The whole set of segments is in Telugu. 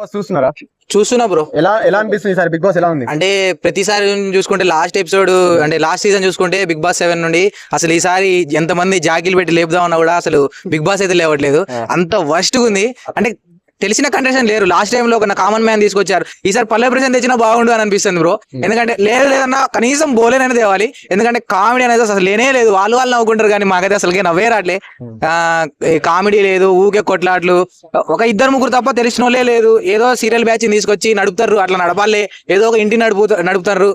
చూస్తున్నారా? చూస్తున్నా బ్రో. ఎలా ఎలా అనిపిస్తుంది ఈసారి బిగ్ బాస్ ఎలా ఉంది? అంటే ప్రతిసారి చూసుకుంటే లాస్ట్ ఎపిసోడ్ అంటే లాస్ట్ సీజన్ చూసుకుంటే బిగ్ బాస్ 7 నుండి అసలు ఈసారి ఎంతమంది జాకీలు పెట్టి లేపుదామన్నా కూడా అసలు బిగ్ బాస్ అయితే లేవట్లేదు. అంత వర్స్ట్ ఉంది. అంటే తెలిసిన కంటెస్టెంట్ లేరు. లాస్ట్ టైం లో ఒక కామన్ మ్యాన్ తీసుకొచ్చారు. ఈసారి పల్లె ప్రశాంత్ తెచ్చినా బాగుండు అని అనిపిస్తుంది బ్రో. ఎందుకంటే లేదన్నా కనీసం బోలేనని తేవాలి. ఎందుకంటే కామెడీ అనేది అసలు లేనే లేదు. వాళ్ళు నవ్వుకుంటారు కానీ మాకైతే అసలు నవ్వే రాట్లే. కామెడీ లేదు, ఊకే కొట్లాట్లు. ఒక ఇద్దరు ముగ్గురు తప్ప తెలిసిన వాళ్ళే లేదు. ఏదో సీరియల్ బ్యాచ్ తీసుకొచ్చి నడుపుతారు. అట్లా నడపాలే. ఏదో ఒక ఇంటి నడుపుతారు.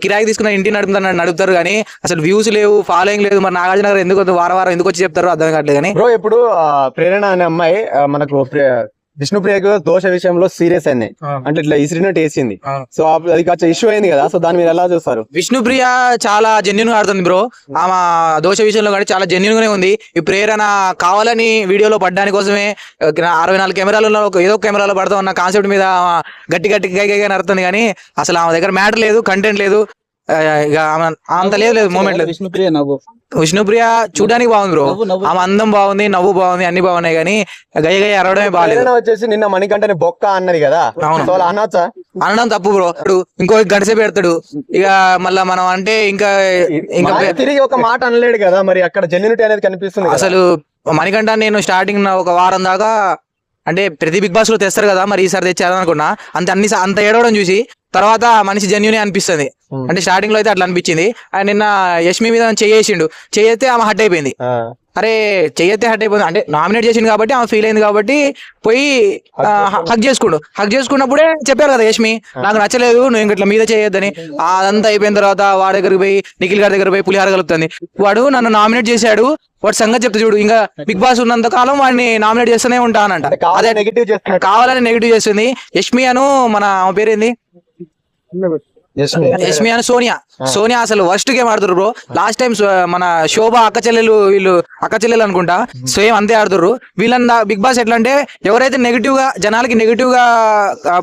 కిరాయి తీసుకున్న ఇంటిని నడుపుతారు కానీ అసలు వ్యూస్ లేవు, ఫాలోయింగ్ లేదు. మరి నాగార్జున గారు ఎందుకు వారం ఎందుకు వచ్చి చెప్తారు అర్థం కావట్లేదు. కానీ బ్రో ఇప్పుడు ప్రేరణ అనే అమ్మాయి మనకు విష్ణుప్రియకు దోష విషయంలో సీరియస్ అయింది. అంటే ఇట్లా ఇసిరినట్టు వేసింది. సో అది కొంచెం ఇష్యూ అయింది కదా. సో దాని మీద ఎలా చూస్తారు? విష్ణుప్రియ చాలా జెన్యున్ గా ఆడుతుంది బ్రో. ఆమె దోష విషయంలో కానీ చాలా జెన్యున్ గానే ఉంది. ఈ ప్రేరణ కావాలని వీడియోలో పడ్డానికి కోసమే 64 కెమెరాలలో ఏదో ఒక పడతాం అన్న కాన్సెప్ట్ మీద గట్టి గట్టిగా నడుతుంది. కానీ అసలు ఆమె దగ్గర మ్యాటర్ లేదు, కంటెంట్ లేదు. ఇక అంత లేదు మూమెంట్ లేదు. విష్ణుప్రియ చూడడానికి బాగుంది బ్రో. ఆమె అందం బాగుంది, నవ్వు బాగుంది, అన్ని బాగున్నాయి. కానీ గయ్య అరవడమే బాగాలేదు. వచ్చేసి నిన్న మణికంఠని బొక్క అన్నది కదా. అనడం తప్పు బ్రో. ఇంకో గడిసే పెడతాడు. ఇక మళ్ళా మనం అంటే ఇంకా తిరిగి ఒక మాట అనలేడు కదా. మరి అక్కడ జెన్యూనిటీ అనేది కనిపిస్తుంది. అసలు మణికంఠ నేను స్టార్టింగ్ ఒక వారం దాకా అంటే ప్రతి బిగ్ బాస్ లో తెస్తారు కదా, మరి ఈసారి తెచ్చారు అనుకున్నా. అంత ఏడవడం చూసి తర్వాత మనిషి జెన్యునే అనిపిస్తుంది. అంటే స్టార్టింగ్ లో అయితే అట్లా అనిపించింది. ఆయన నిన్న యష్మి మీద చేసిండు. చేస్తే ఆమె హట్ అయిపోయింది. అరే చెయ్యతే హట్ అయిపోయింది అంటే నామినేట్ చేసింది కాబట్టి ఆమె ఫీల్ అయింది కాబట్టి పోయి హక్ చేసుకున్నప్పుడే చెప్పారు కదా యష్మి నాకు నచ్చలేదు, నువ్వు ఇట్లా మీద చేయొద్దని. అదంతా అయిపోయిన తర్వాత వాడి దగ్గరికి పోయి నిఖిల్ గారి దగ్గర పోయి పులిహార కలుపుతుంది. వాడు నన్ను నామినేట్ చేశాడు, వాడు సంగతి చెప్తా చూడు. ఇంకా బిగ్ బాస్ ఉన్నంత కాలం వాడిని నామినేట్ చేస్తూనే ఉంటానంట. అదే కావాలని నెగిటివ్ చేస్తుంది యష్మి అను. మన ఆమె పేరేంది యష్మి అని సోనియా అసలు వర్స్ట్ గేమ్ ఆడుతుర్రు బ్రో. లాస్ట్ టైం మన శోభ వీళ్ళు అక్క చెల్లెలు అనుకుంటా సేమ్ అంతే ఆడుతుర్రు. వీళ్ళని బిగ్ బాస్ ఎట్లా అంటే ఎవరైతే నెగిటివ్ గా జనాలకి నెగిటివ్ గా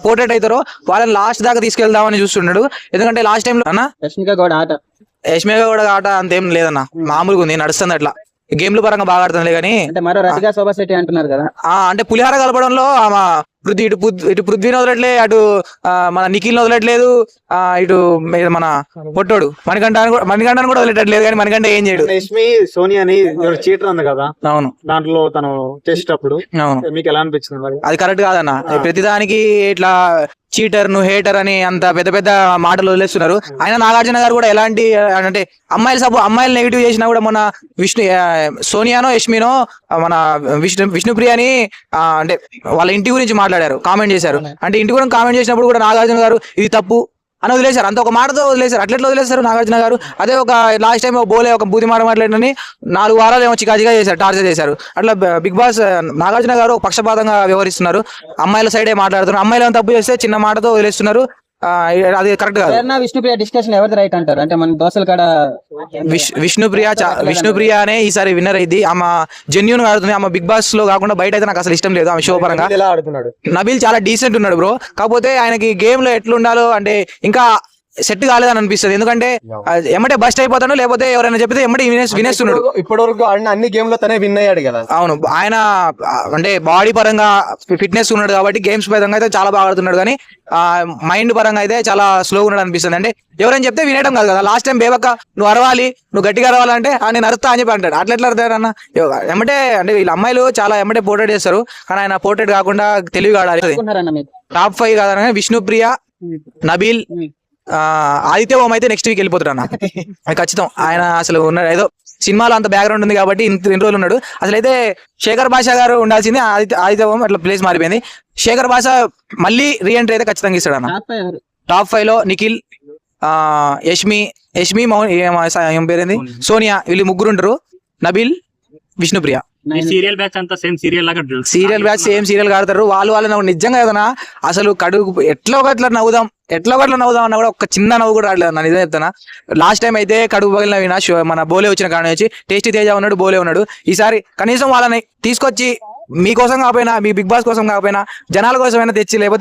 పోర్ట్రేట్ అవుతారో వాళ్ళని లాస్ట్ దాకా తీసుకెళ్దామని చూస్తున్నాడు. ఎందుకంటే లాస్ట్ టైం లో అన్న యష్మిక కూడా ఆట అంతేం లేదన్న, మామూలుగా ఉంది, నడుస్తుంది. అట్లా గేమ్ల పరంగా బాగా ఆడుతుంది. కానీ అంటున్నారు కదా, అంటే పులిహార కలపడంలో ఆమె ఇటు పృథ్వీని వదలట్లే, అటు మన నిఖిల్ని వదలట్లేదు, ఇటు మన పొట్టోడు మణికంఠను కూడా వదిలేటట్లేదు. కానీ మణికంఠ ఏం చేయడు. యష్మి సోనియాని చీటర్ ఉంది కదా. అవును, దాంట్లో తను చేసేటప్పుడు మీకు ఎలా అనిపించింది? అది కరెక్ట్ కాదన్న. ప్రతిదానికి ఇట్లా చీటర్ ను హేటర్ అని అంత పెద్ద పెద్ద మాటలు వదిలేస్తున్నారు. అయినా నాగార్జున గారు కూడా ఎలాంటి అంటే అమ్మాయిలు నెగిటివ్ చేసినా కూడా మన సోనియానో యష్మినో మన విష్ణుప్రియని అంటే వాళ్ళ ఇంటి గురించి మాట్లాడారు, కామెంట్ చేశారు. అంటే ఇంటి గురించి కామెంట్ చేసినప్పుడు కూడా నాగార్జున గారు ఇది తప్పు అని వదిలేశారు. అంత ఒక మాటతో వదిలేశారు. అట్లెట్లు వదిలేస్తారు నాగార్జున గారు? అదే ఒక లాస్ట్ టైం ఒక బూది మాట మాట్లాడని 4 వారాలు ఏమో చికాచిగా చేశారు, టార్చర్ చేశారు. అట్లా బిగ్ బాస్ నాగార్జున గారు పక్షపాతంగా వ్యవహరిస్తున్నారు. అమ్మాయిల సైడే మాట్లాడుతున్నారు. అమ్మాయిలు ఏమైనా తప్పు చేస్తే చిన్న మాటతో వదిలేస్తున్నారు. అది కరెక్ట్ కాదు. విష్ణుప్రియ డిస్కషన్ ఎవరిది రైట్ అంటారు? అంటే మన దోశల కాడ విష్ణుప్రియ అనే ఈసారి విన్నర్ అయింది. ఆమె జెన్యూన్ ఆడుతుంది. ఆమె బిగ్ బాస్ లో కాకుండా బయట అయితే నాకు అసలు ఇష్టం లేదు. ఆమె షో పరంగా నబీల్ చాలా డీసెంట్ ఉన్నాడు బ్రో. కాకపోతే ఆయనకి గేమ్ లో ఎట్లుండాలో అంటే ఇంకా సెట్ కాలేదని అనిపిస్తుంది. ఎందుకంటే ఎమ్మటే బస్ట్ అయిపోతాడు, లేకపోతే ఎవరైనా చెప్తే ఎమ్మటే వినేస్తున్నాడు. ఇప్పటివరకు ఆడిన అన్ని గేమ్ లో తనే విన్ అయ్యాడు కదా. అవును, ఆయన అంటే బాడీ పరంగా ఫిట్నెస్ ఉన్నాడు కాబట్టి గేమ్స్ పరంగా అయితే చాలా బాగా ఆడుతున్నాడు. కానీ మైండ్ పరంగా అయితే చాలా స్లోగా ఉన్నాడు అనిపిస్తుంది. అంటే ఎవరైనా చెప్తే వినేయడం కాదు కదా. లాస్ట్ టైం బేబక్క నువ్వు అరవాలి, నువ్వు గట్టిగా అరవాలంటే నేను అరుస్తా అని చెప్పి అంటాడు. అట్లా అరుతారన్న ఎమ్మటే. అంటే వీళ్ళ అమ్మాయిలు చాలా ఎమ్మటే పోర్ట్రేట్ చేస్తారు. కానీ ఆయన పోర్ట్రేట్ కాకుండా తెలివిగా ఆడాలి. టాప్ 5 కాదన్న విష్ణుప్రియ, నబీల్, ఆదిత్య ఓం అయితే నెక్స్ట్ వీక్ వెళ్ళిపోతాడు అన్న ఖచ్చితం. ఆయన అసలు ఉన్నాడు ఏదో సినిమాలో అంత బ్యాక్గ్రౌండ్ ఉంది కాబట్టి ఇంత రోజులు ఉన్నాడు. అసలు అయితే శేఖర్ భాషా గారు ఉండాల్సింది. ఆదిత్య ఓం అట్లా ప్లేస్ మారిపోయింది. శేఖర్ భాష మళ్ళీ రీఎంట్రీ అయితే ఖచ్చితంగా ఇస్తాడు అన్న. టాప్ 5 లో నిఖిల్, యష్మి ఏం పేరేంది, సోనియా, వీళ్ళు ముగ్గురు ఉంటారు. నబీల్, విష్ణుప్రియ. సీరియల్ బ్యాచ్ అంతా సేమ్ సీరియల్ ఆడతారు. వాళ్ళు నిజంగా ఏదన్నా అసలు కడుగు ఎట్లా ఒకట్లా నవ్వుదాం అన్న కూడా ఒక చిన్న నవ్వు కూడా రావట్లేదు అన్న. నిజం చెప్తానా. లాస్ట్ టైం అయితే కడుగు పగిలిన వినా మన బోలే వచ్చిన కారణం వచ్చి టేస్టీ తేజ ఉన్నాడు, బోలే ఉన్నాడు. ఈసారి కనీసం వాళ్ళని తీసుకొచ్చి మీకోసం కాకపోయినా, మీ బిగ్ బాస్ కోసం కాకపోయినా జనాల కోసమైనా తెచ్చి లేకపోతే